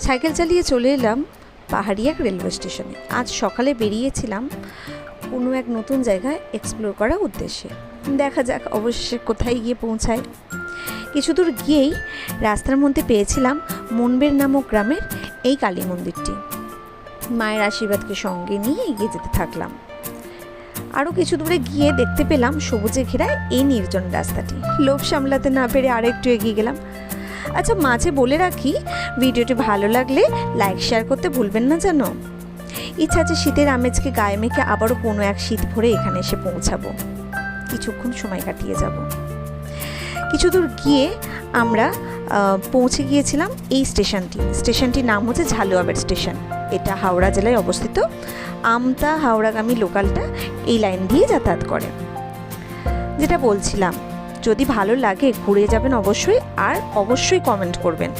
Cycle চালিয়ে চলে এলাম পাহাড়ি এক রেলওয়ে স্টেশনে। আজ সকালে বেরিয়েছিলাম কোনো এক নতুন জায়গায় এক্সপ্লোর করার উদ্দেশ্যে। দেখা যাক অবশেষে কোথায় গিয়ে পৌঁছায়। কিছু দূর গিয়েই রাস্তার মধ্যে পেয়েছিলাম মনবের নামক গ্রামের এই কালী মন্দিরটি। মায়ের আশীর্বাদকে সঙ্গে নিয়ে এগিয়ে যেতে থাকলাম। আরও কিছু দূরে গিয়ে দেখতে পেলাম সবুজে ঘেরা এই নির্জন রাস্তাটি। লোভ সামলাতে না পেরে আরেকটু এগিয়ে গেলাম। আচ্ছা, মাঝে বলে রাখি, ভিডিওটি ভালো লাগলে লাইক শেয়ার করতে ভুলবেন না যেন। ইচ্ছা আছে শীতের আমেজকে গায়ে মেখে আবারও কোনো এক শীত ভরে এখানে এসে পৌঁছাবো, কিছুক্ষণ সময় কাটিয়ে যাব। কিছু দূর গিয়ে আমরা পৌঁছে গিয়েছিলাম এই স্টেশনটির নাম হচ্ছে ঝালুয়াবের স্টেশন। এটা হাওড়া জেলায় অবস্থিত। আমতা হাওড়াগামী লোকালটা এই লাইন দিয়ে যাতায়াত করে। যেটা বলছিলাম, যদি ভালো লাগে ঘুরে যাবেন অবশ্যই, আর অবশ্যই কমেন্ট করবেন।